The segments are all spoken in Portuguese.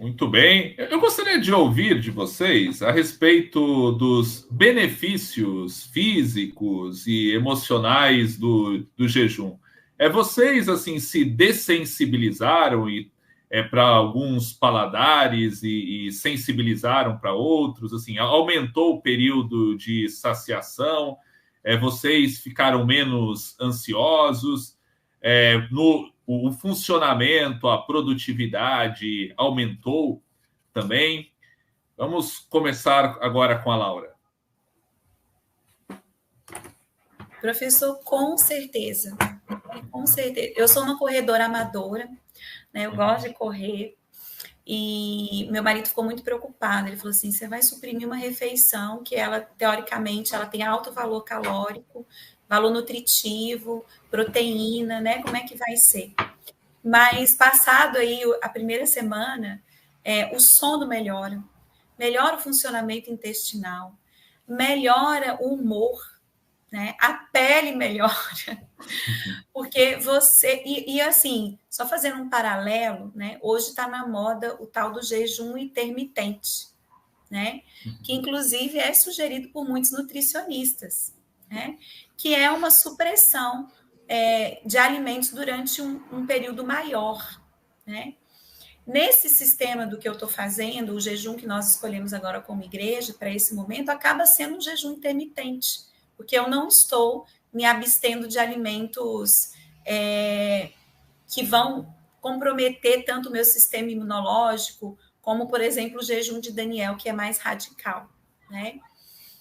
Muito bem. Eu gostaria de ouvir de vocês a respeito dos benefícios físicos e emocionais do jejum. Vocês assim se dessensibilizaram para alguns paladares e sensibilizaram para outros, assim, aumentou o período de saciação, vocês ficaram menos ansiosos, o funcionamento, a produtividade aumentou também. Vamos começar agora com a Laura. Professor, com certeza. Com certeza. Eu sou uma corredora amadora, né? Eu gosto de correr. E meu marido ficou muito preocupado. Ele falou assim: você vai suprimir uma refeição que ela, teoricamente, ela tem alto valor calórico, valor nutritivo, proteína, né? Como é que vai ser? Mas passado aí a primeira semana, o sono melhora, melhora o funcionamento intestinal, melhora o humor, né? A pele melhora, porque você... E assim, só fazendo um paralelo, né? Hoje está na moda o tal do jejum intermitente, né? Que inclusive é sugerido por muitos nutricionistas, né? Que é uma supressão de alimentos durante um período maior, né? Nesse sistema do que eu estou fazendo, o jejum que nós escolhemos agora como igreja para esse momento acaba sendo um jejum intermitente, porque eu não estou me abstendo de alimentos que vão comprometer tanto o meu sistema imunológico, como, por exemplo, o jejum de Daniel, que é mais radical, né?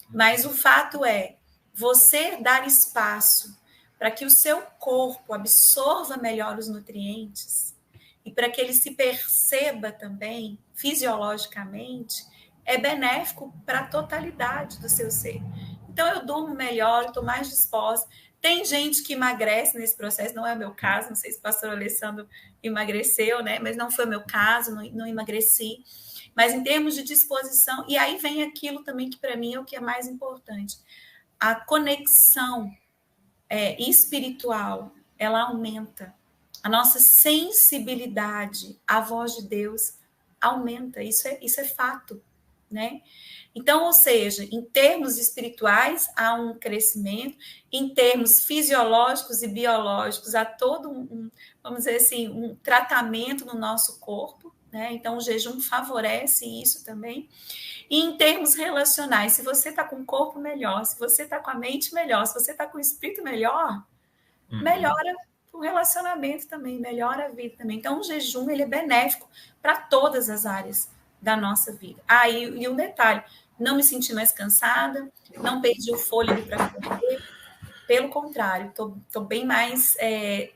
Mas o fato é, você dar espaço para que o seu corpo absorva melhor os nutrientes e para que ele se perceba também fisiologicamente, é benéfico para a totalidade do seu ser. Então, eu durmo melhor, estou mais disposta. Tem gente que emagrece nesse processo, não é o meu caso, não sei se o pastor Alessandro emagreceu, né? Mas não foi o meu caso, não emagreci. Mas em termos de disposição, e aí vem aquilo também que para mim é o que é mais importante. A conexão espiritual, ela aumenta. A nossa sensibilidade à voz de Deus aumenta. Isso é fato, né? Então, ou seja, em termos espirituais, há um crescimento, em termos fisiológicos e biológicos, há todo vamos dizer assim, um tratamento no nosso corpo, né? Então, o jejum favorece isso também. E em termos relacionais, se você está com o corpo melhor, se você está com a mente melhor, se você está com o espírito melhor, melhora o relacionamento também, melhora a vida também. Então, o jejum ele é benéfico para todas as áreas da nossa vida. E um detalhe, não me senti mais cansada, não perdi o fôlego para correr, pelo contrário, estou bem mais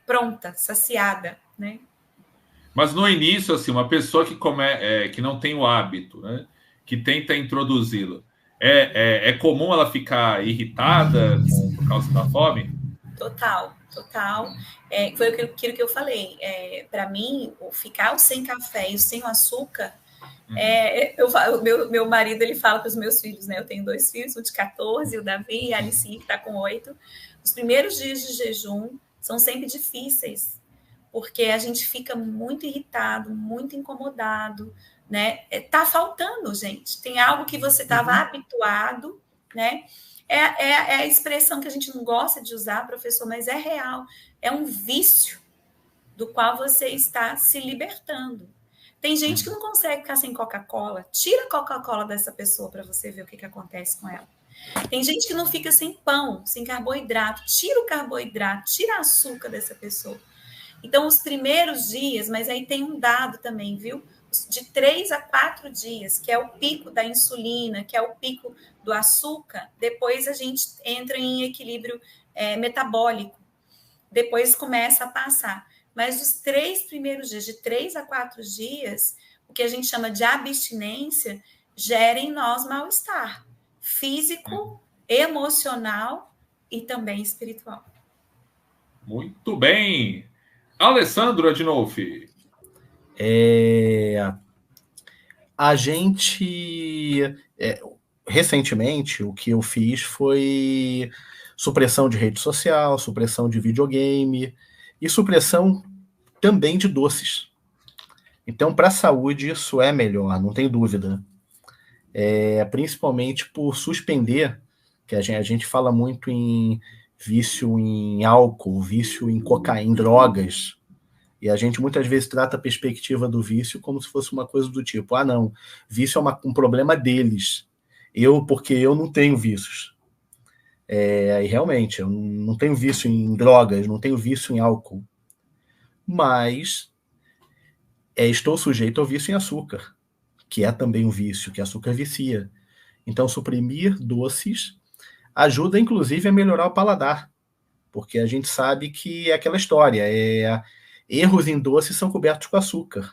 pronta, saciada, né? Mas no início, assim, uma pessoa que não tem o hábito, né, que tenta introduzi-lo, é comum ela ficar irritada por causa da fome? Total. Foi aquilo que eu falei. Para mim, ficar sem café e sem açúcar, meu marido ele fala para os meus filhos, né? Eu tenho 2 filhos, um de 14, o Davi, e a Alice, que está com 8. Os primeiros dias de jejum são sempre difíceis, porque a gente fica muito irritado, muito incomodado, né? Tá faltando, gente. Tem algo que você estava habituado, né? É a expressão que a gente não gosta de usar, professor, mas é real. É um vício do qual você está se libertando. Tem gente que não consegue ficar sem Coca-Cola. Tira a Coca-Cola dessa pessoa para você ver o que acontece com ela. Tem gente que não fica sem pão, sem carboidrato. Tira o carboidrato, tira açúcar dessa pessoa. Então, os primeiros dias, mas aí tem um dado também, viu? De 3 a 4 dias, que é o pico da insulina, que é o pico do açúcar, depois a gente entra em equilíbrio metabólico. Depois começa a passar. Mas os 3 primeiros dias, de 3 a 4 dias, o que a gente chama de abstinência, gera em nós mal-estar físico, emocional e também espiritual. Muito bem. Alessandro Adinolfi. A gente... recentemente, o que eu fiz foi supressão de rede social, supressão de videogame e supressão também de doces. Então, para a saúde, isso é melhor, não tem dúvida. Principalmente por suspender, que a gente fala muito em vício em álcool, vício em cocaína, em drogas, e a gente muitas vezes trata a perspectiva do vício como se fosse uma coisa do tipo, não, vício é um problema deles, porque eu não tenho vícios. E realmente, eu não tenho vício em drogas, não tenho vício em álcool, mas estou sujeito ao vício em açúcar, que é também um vício, que açúcar vicia. Então, suprimir doces ajuda, inclusive, a melhorar o paladar, porque a gente sabe que é aquela história, erros em doces são cobertos com açúcar.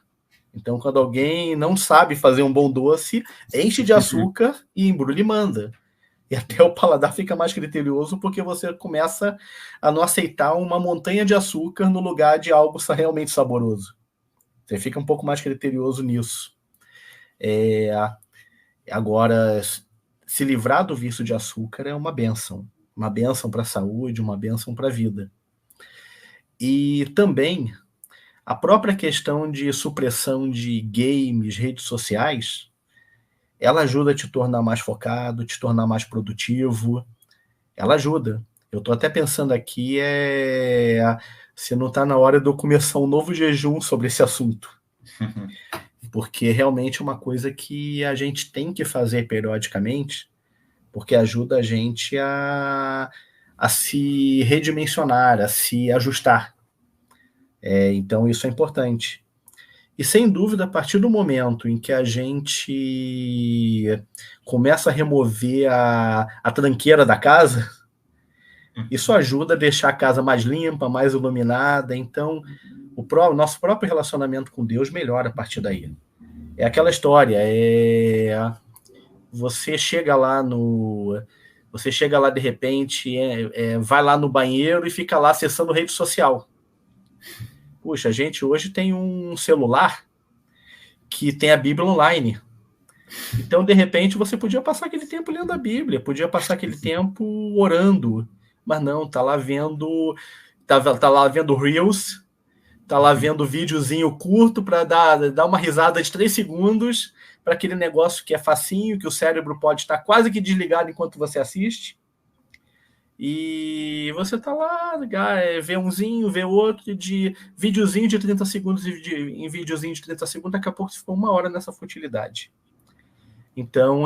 Então, quando alguém não sabe fazer um bom doce, enche de açúcar e embrulha e manda. E até o paladar fica mais criterioso, porque você começa a não aceitar uma montanha de açúcar no lugar de algo realmente saboroso. Você fica um pouco mais criterioso nisso. Agora, se livrar do vício de açúcar é uma bênção para a saúde, uma bênção para a vida. E também a própria questão de supressão de games, redes sociais, ela ajuda a te tornar mais focado, te tornar mais produtivo. Ela ajuda. Eu estou até pensando aqui se não está na hora de eu começar um novo jejum sobre esse assunto. Porque realmente é uma coisa que a gente tem que fazer periodicamente, porque ajuda a gente a se redimensionar, a se ajustar. Então, isso é importante. E, sem dúvida, a partir do momento em que a gente começa a remover a tranqueira da casa, isso ajuda a deixar a casa mais limpa, mais iluminada. Então, o nosso próprio relacionamento com Deus melhora a partir daí. É aquela história, você chega lá de repente, vai lá no banheiro e fica lá acessando rede social. Puxa, a gente hoje tem um celular que tem a Bíblia online. Então, de repente, você podia passar aquele tempo lendo a Bíblia, podia passar aquele tempo orando, mas não, tá lá vendo Reels, tá lá vendo videozinho curto para dar uma risada de 3 segundos para aquele negócio que é facinho, que o cérebro pode estar quase que desligado enquanto você assiste. E você tá lá, vê umzinho, vê outro, de videozinho de 30 segundos em videozinho de 30 segundos, daqui a pouco você ficou 1 hora nessa futilidade. Então,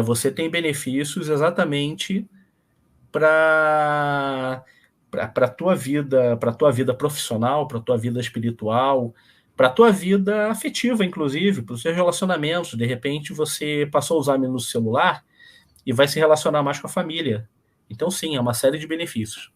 você tem benefícios exatamente para a tua vida profissional, para a tua vida espiritual, para a tua vida afetiva, inclusive, para os seus relacionamentos. De repente, você passou a usar menos o celular e vai se relacionar mais com a família. Então, sim, é uma série de benefícios.